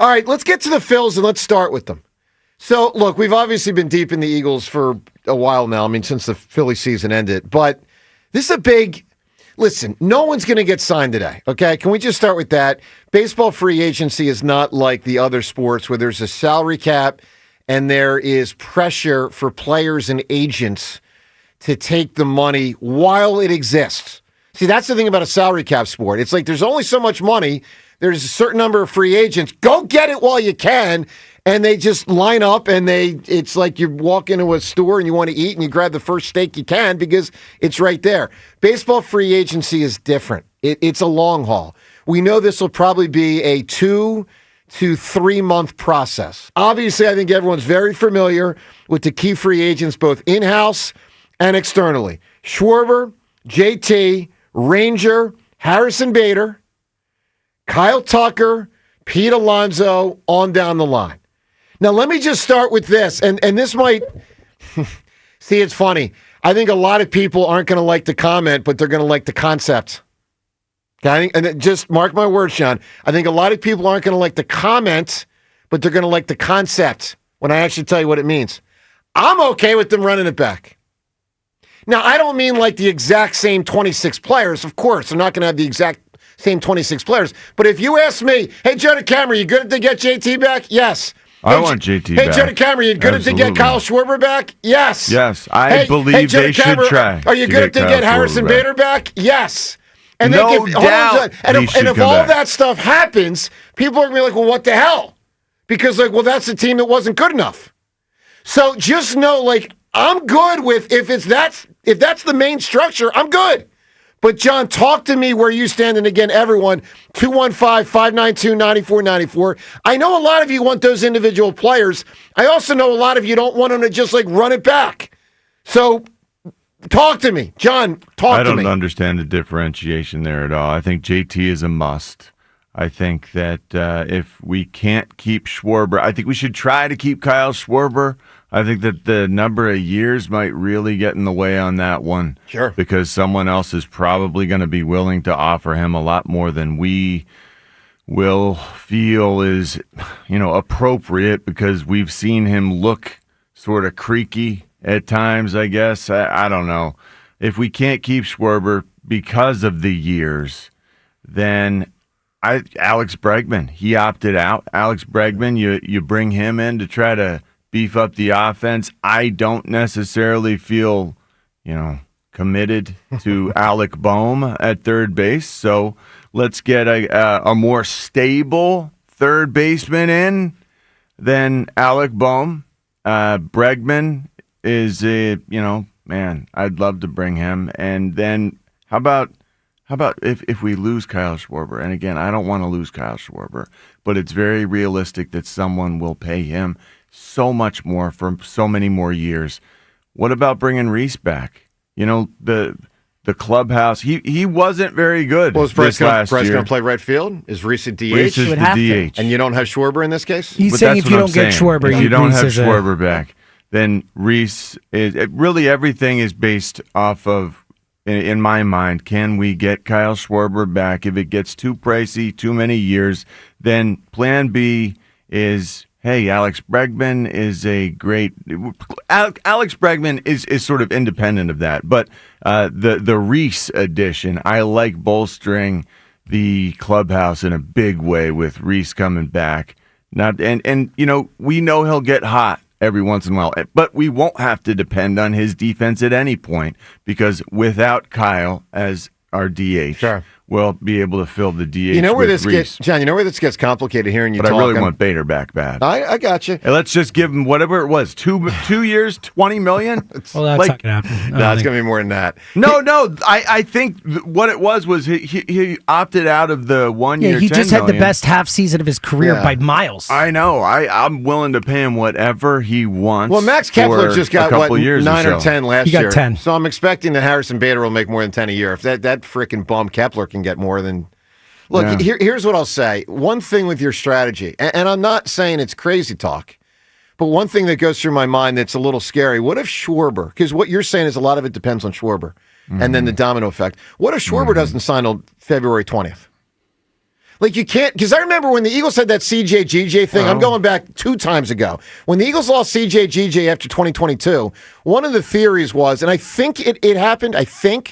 All right, let's get to the Phils and let's start with them. So, look, we've obviously been deep in the Eagles for a while now. I mean, since the Philly season ended. But this is a big... Listen, no one's going to get signed today, okay? Can we just start with that? Baseball free agency is not like the other sports where there's a salary cap and there is pressure for players and agents to take the money while it exists. See, that's the thing about a salary cap sport. It's like there's only so much money. There's a certain number of free agents. Go get it while you can. And they just line up and it's like you walk into a store and you want to eat and you grab the first steak you can because it's right there. Baseball free agency is different. It's a long haul. We know this will probably be a 2 to 3 month process. Obviously, I think everyone's very familiar with the key free agents, both in-house and externally. Schwarber, JT, Ranger, Harrison Bader, Kyle Tucker, Pete Alonso, on down the line. Now, let me just start with this, and this might... See, it's funny. I think a lot of people aren't going to like the comment, but they're going to like the concept. Okay? And just mark my words, Sean. I think a lot of people aren't going to like the comment, but they're going to like the concept when I actually tell you what it means. I'm okay with them running it back. Now, I don't mean like the exact same 26 players. Of course, they're not going to have the exact same 26 players. But if you ask me, hey, Joe DeCamera, you good to get JT back? Yes. I want JT back. Hey, Joe DeCamera, you good to get Kyle Schwarber back? Yes. Yes, I believe they should try. Are you good to get Harrison Bader back? Yes. And no doubt. And if all that stuff happens, people are going to be like, well, what the hell? Because, like, well, that's the team that wasn't good enough. So just know, like, I'm good with if that's the main structure, I'm good. But, John, talk to me where you stand. And, again, everyone, 215-592-9494. I know a lot of you want those individual players. I also know a lot of you don't want them to just, like, run it back. So talk to me. John, talk to me. I don't understand the differentiation there at all. I think JT is a must. I think that if we can't keep Schwarber, I think we should try to keep Kyle Schwarber. I think that the number of years might really get in the way on that one. Sure. Because someone else is probably going to be willing to offer him a lot more than we will feel is, appropriate, because we've seen him look sort of creaky at times, I guess. I don't know. If we can't keep Schwarber because of the years, then Alex Bregman, he opted out. Alex Bregman, you bring him in to try to beef up the offense. I don't necessarily feel, committed to Alec Bohm at third base. So let's get a more stable third baseman in than Alec Bohm. Bregman is man, I'd love to bring him. And then how about if we lose Kyle Schwarber? And again, I don't want to lose Kyle Schwarber, but it's very realistic that someone will pay him so much more for so many more years. What about bringing Reese back? The clubhouse. He wasn't very good. Well, is Bryce going to play right field? Is Reese a DH? Reese is the DH. And you don't have Schwarber in this case? He's saying if you don't get Schwarber, if you don't have Schwarber back, then Reese is really everything is based off of, in my mind, can we get Kyle Schwarber back? If it gets too pricey, too many years, then plan B is, hey, Alex Bregman is a great... Alex Bregman is sort of independent of that. But the Reese addition, I like bolstering the clubhouse in a big way with Reese coming back. And we know he'll get hot every once in a while, but we won't have to depend on his defense at any point, because without Kyle as our DH, sure, we'll be able to fill the DH. You know where this Reese. John? You know where this gets complicated here, and you. But I really want Bader back bad. I got you. And let's just give him whatever it was, 2 years, $20 million. Well, that's not gonna happen. No, it's gonna be more than that. No. I think what it was he opted out of the 1 year. Yeah, he just had the best half season of his career by miles. I know. I'm willing to pay him whatever he wants. Well, Max Kepler just got 9 or 10 last year. He got 10. So I'm expecting that Harrison Bader will make more than 10 a year. If that freaking bum Kepler can get more than. Look, here's what I'll say. One thing with your strategy, and I'm not saying it's crazy talk, but one thing that goes through my mind that's a little scary. What if Schwarber, because what you're saying is a lot of it depends on Schwarber, and then the domino effect. What if Schwarber doesn't sign till February 20th? Like, you can't, because I remember when the Eagles had that CJ GJ thing, I'm going back 2 times ago. When the Eagles lost CJ GJ after 2022, one of the theories was, and I think it happened,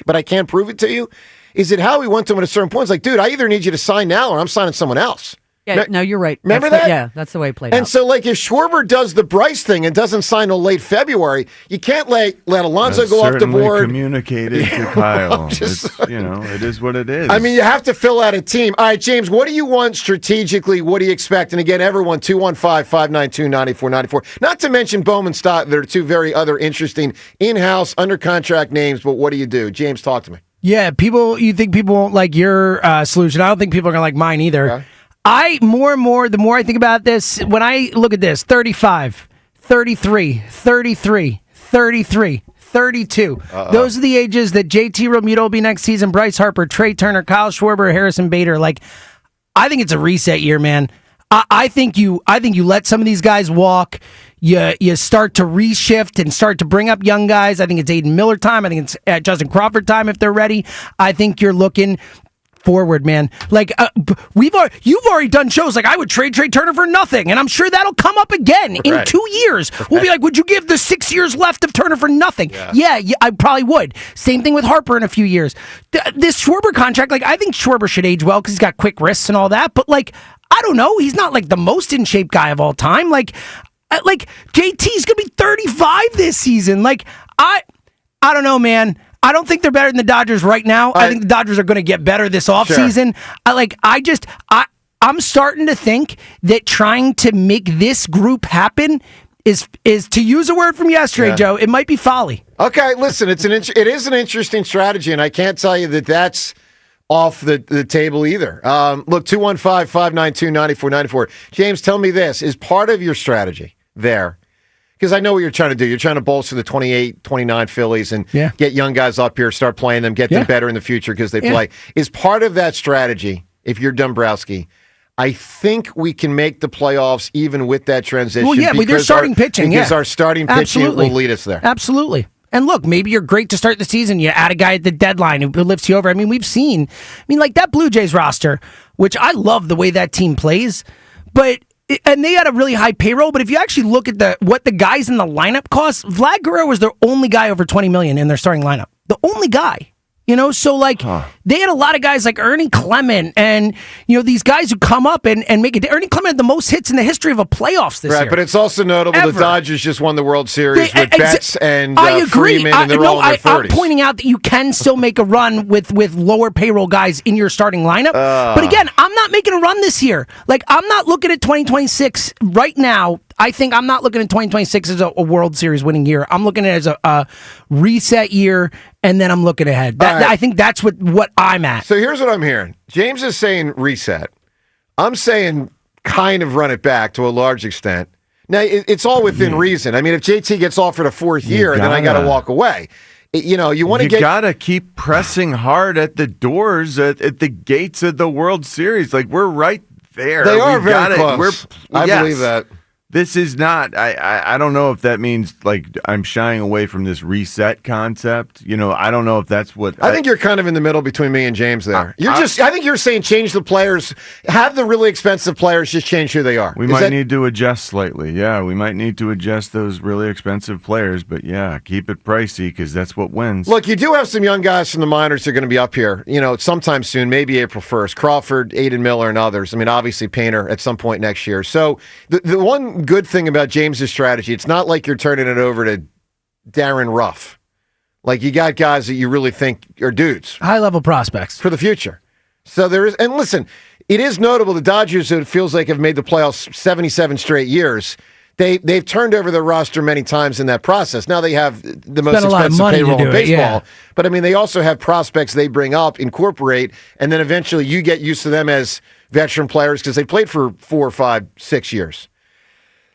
but I can't prove it to you, is that Howie went to him at a certain point. It's like, dude, I either need you to sign now or I'm signing someone else. Yeah, no, you're right. Remember that? Yeah, that's the way it played out. And so, like, if Schwarber does the Bryce thing and doesn't sign till late February, you can't let Alonso go off the board. Communicated to Kyle. It is what it is. I mean, you have to fill out a team. All right, James, what do you want strategically? What do you expect? And again, everyone, 215-592-9494. Not to mention Bowman Stott. There are 2 very other interesting in-house, under-contract names, but what do you do? James, talk to me. Yeah, you think people won't like your solution. I don't think people are going to like mine either. Okay. The more I think about this, when I look at this, 35, 33, 33, 33, 32. Those are the ages that JT Realmuto will be next season, Bryce Harper, Trey Turner, Kyle Schwarber, Harrison Bader. Like, I think it's a reset year, man. I think you let some of these guys walk. You start to reshift and start to bring up young guys. I think it's Aiden Miller time. I think it's Justin Crawford time if they're ready. I think you're looking forward, man. Like, you've already done shows like I would trade Trey Turner for nothing, and I'm sure that'll come up again in 2 years. We'll be like, would you give the 6 years left of Turner for nothing? Yeah, I probably would. Same thing with Harper in a few years. This Schwarber contract, like, I think Schwarber should age well because he's got quick wrists and all that, but like, I don't know. He's not like the most in shape guy of all time. Like JT's gonna be 35 this season. Like, I don't know, man. I don't think they're better than the Dodgers right now. I think the Dodgers are going to get better this offseason. Sure. I'm starting to think that trying to make this group happen is to use a word from yesterday, Joe, it might be folly. Okay, listen, it is an interesting strategy, and I can't tell you that that's off the table either. Look, 215-592-9494. James, tell me this. Is part of your strategy there, because I know what you're trying to do. You're trying to bolster the 28, 29 Phillies and get young guys up here, start playing them, get them better in the future because they play. Is part of that strategy, if you're Dombrowski, I think we can make the playoffs even with that transition. Well, yeah, but they're starting pitching. Because our starting pitching will lead us there. Absolutely. And look, maybe you're great to start the season. You add a guy at the deadline who lifts you over. I mean, like that Blue Jays roster, which I love the way that team plays, and they had a really high payroll, but if you actually look at what the guys in the lineup cost, Vlad Guerrero was their only guy over $20 million in their starting lineup. The only guy. So like they had a lot of guys like Ernie Clement and these guys who come up and make it. Ernie Clement had the most hits in the history of a playoffs this year. Right, but it's also notable the Dodgers just won the World Series with Betts and Freeman, and they're all in their 30s. I'm pointing out that you can still make a run with lower payroll guys in your starting lineup. But again, I'm not making a run this year. Like, I'm not looking at 2026 right now. I think I'm not looking at 2026 as a World Series winning year. I'm looking at it as a reset year, and then I'm looking ahead. I think that's what I'm at. So here's what I'm hearing. James is saying reset. I'm saying kind of run it back to a large extent. Now, it's all within reason. I mean, if JT gets offered a 4th year, then I got to walk away. You got to keep pressing hard at the doors, at the gates of the World Series. Like, we're right there. They are very close. I believe that. This is not, I don't know if that means, like, I'm shying away from this reset concept. I don't know if that's what... I think you're kind of in the middle between me and James there. I think you're saying change the players, have the really expensive players, just change who they are. We might need to adjust slightly. Yeah, we might need to adjust those really expensive players, but yeah, keep it pricey because that's what wins. Look, you do have some young guys from the minors who are going to be up here, sometime soon, maybe April 1st. Crawford, Aiden Miller, and others. I mean, obviously Painter at some point next year. So the one good thing about James's strategy, it's not like you're turning it over to Darren Ruff. Like, you got guys that you really think are dudes. High-level prospects. For the future. So there is, and listen, it is notable the Dodgers, it feels like, have made the playoffs 77 straight years. They've turned over their roster many times in that process. Now they have the most expensive payroll in baseball. But, I mean, they also have prospects they bring up, incorporate, and then eventually you get used to them as veteran players because they played for 4, 5, 6 years.